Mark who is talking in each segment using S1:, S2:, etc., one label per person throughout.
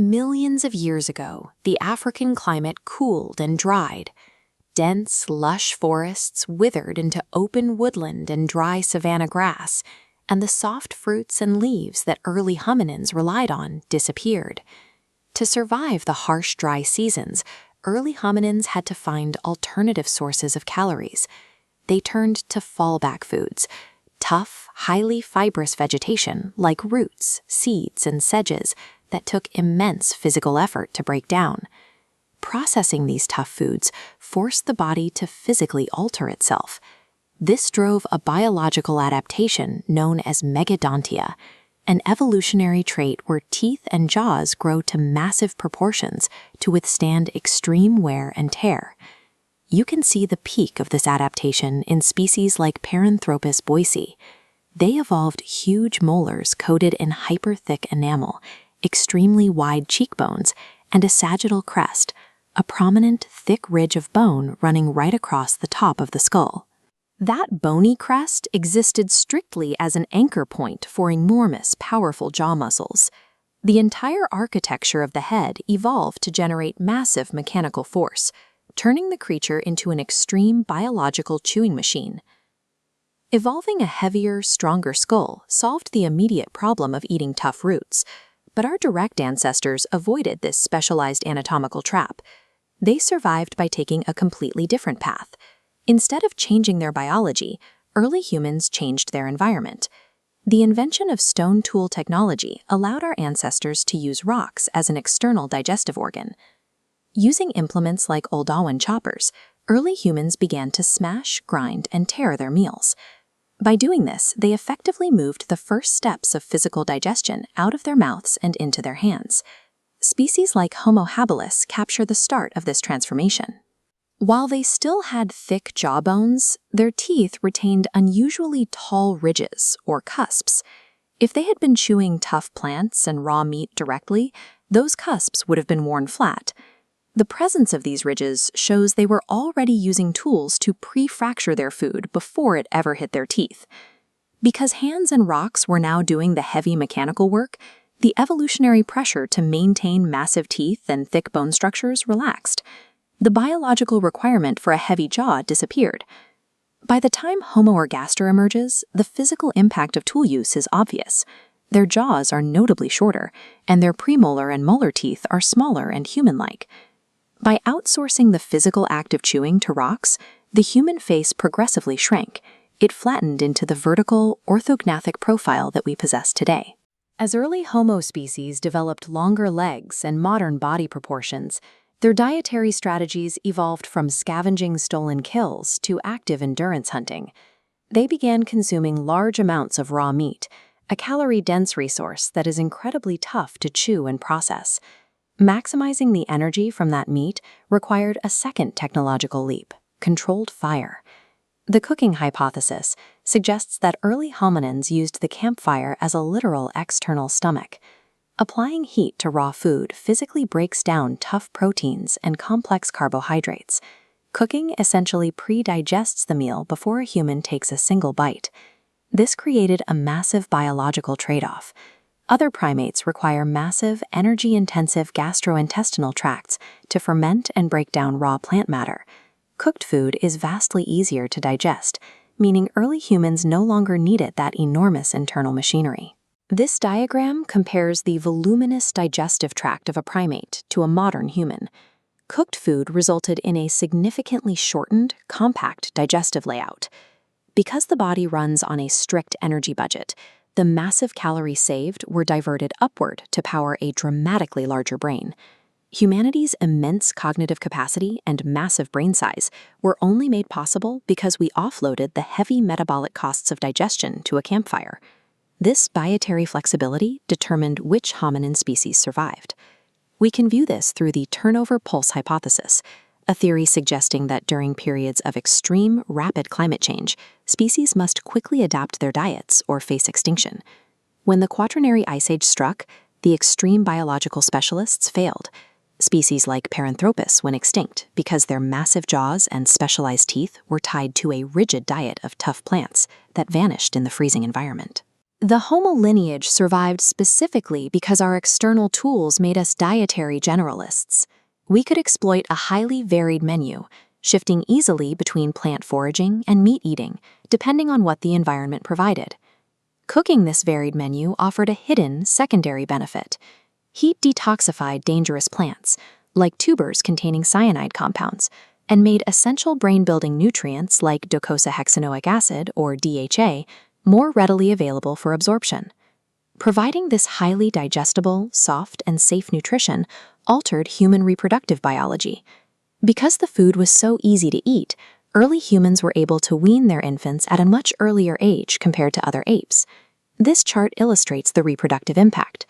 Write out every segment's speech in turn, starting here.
S1: Millions of years ago, the African climate cooled and dried. Dense, lush forests withered into open woodland and dry savanna grass, and the soft fruits and leaves that early hominins relied on disappeared. To survive the harsh, dry seasons, early hominins had to find alternative sources of calories. They turned to fallback foods, tough, highly fibrous vegetation like roots, seeds, and sedges that took immense physical effort to break down. Processing these tough foods forced the body to physically alter itself. This drove a biological adaptation known as megadontia, an evolutionary trait where teeth and jaws grow to massive proportions to withstand extreme wear and tear. You can see the peak of this adaptation in species like Paranthropus boise. They evolved huge molars coated in hyper-thick enamel, extremely wide cheekbones, and a sagittal crest, a prominent, thick ridge of bone running right across the top of the skull. That bony crest existed strictly as an anchor point for enormous, powerful jaw muscles. The entire architecture of the head evolved to generate massive mechanical force, turning the creature into an extreme biological chewing machine. Evolving a heavier, stronger skull solved the immediate problem of eating tough roots, but our direct ancestors avoided this specialized anatomical trap. They survived by taking a completely different path. Instead of changing their biology, early humans changed their environment. The invention of stone tool technology allowed our ancestors to use rocks as an external digestive organ. Using implements like Oldowan choppers, early humans began to smash, grind, and tear their meals. By doing this, they effectively moved the first steps of physical digestion out of their mouths and into their hands. Species like Homo habilis capture the start of this transformation. While they still had thick jawbones, their teeth retained unusually tall ridges, or cusps. If they had been chewing tough plants and raw meat directly, those cusps would have been worn flat. The presence of these ridges shows they were already using tools to pre-fracture their food before it ever hit their teeth. Because hands and rocks were now doing the heavy mechanical work, the evolutionary pressure to maintain massive teeth and thick bone structures relaxed. The biological requirement for a heavy jaw disappeared. By the time Homo ergaster emerges, the physical impact of tool use is obvious. Their jaws are notably shorter, and their premolar and molar teeth are smaller and human-like. By outsourcing the physical act of chewing to rocks, the human face progressively shrank. It flattened into the vertical, orthognathic profile that we possess today. As early Homo species developed longer legs and modern body proportions, their dietary strategies evolved from scavenging stolen kills to active endurance hunting. They began consuming large amounts of raw meat, a calorie-dense resource that is incredibly tough to chew and process. Maximizing the energy from that meat required a second technological leap: controlled fire. The cooking hypothesis suggests that early hominins used the campfire as a literal external stomach. Applying heat to raw food physically breaks down tough proteins and complex carbohydrates. Cooking essentially pre-digests the meal before a human takes a single bite. This created a massive biological trade-off. Other primates require massive, energy-intensive gastrointestinal tracts to ferment and break down raw plant matter. Cooked food is vastly easier to digest, meaning early humans no longer needed that enormous internal machinery. This diagram compares the voluminous digestive tract of a primate to a modern human. Cooked food resulted in a significantly shortened, compact digestive layout. Because the body runs on a strict energy budget, the massive calories saved were diverted upward to power a dramatically larger brain. Humanity's immense cognitive capacity and massive brain size were only made possible because we offloaded the heavy metabolic costs of digestion to a campfire. This dietary flexibility determined which hominin species survived. We can view this through the turnover pulse hypothesis, a theory suggesting that during periods of extreme, rapid climate change, species must quickly adapt their diets or face extinction. When the Quaternary Ice Age struck, the extreme biological specialists failed. Species like Paranthropus went extinct because their massive jaws and specialized teeth were tied to a rigid diet of tough plants that vanished in the freezing environment. The Homo lineage survived specifically because our external tools made us dietary generalists. We could exploit a highly varied menu, shifting easily between plant foraging and meat eating, depending on what the environment provided. Cooking this varied menu offered a hidden secondary benefit. Heat detoxified dangerous plants, like tubers containing cyanide compounds, and made essential brain-building nutrients like docosahexaenoic acid, or DHA, more readily available for absorption. Providing this highly digestible, soft, and safe nutrition altered human reproductive biology. Because the food was so easy to eat, early humans were able to wean their infants at a much earlier age compared to other apes. This chart illustrates the reproductive impact.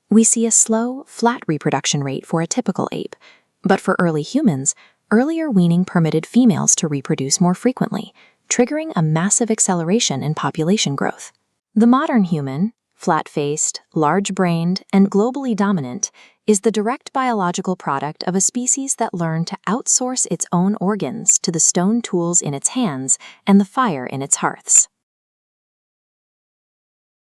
S1: We see a slow, flat reproduction rate for a typical ape, but for early humans, earlier weaning permitted females to reproduce more frequently, triggering a massive acceleration in population growth. The modern human, flat-faced, large-brained, and globally dominant, is the direct biological product of a species that learned to outsource its own organs to the stone tools in its hands and the fire in its hearths.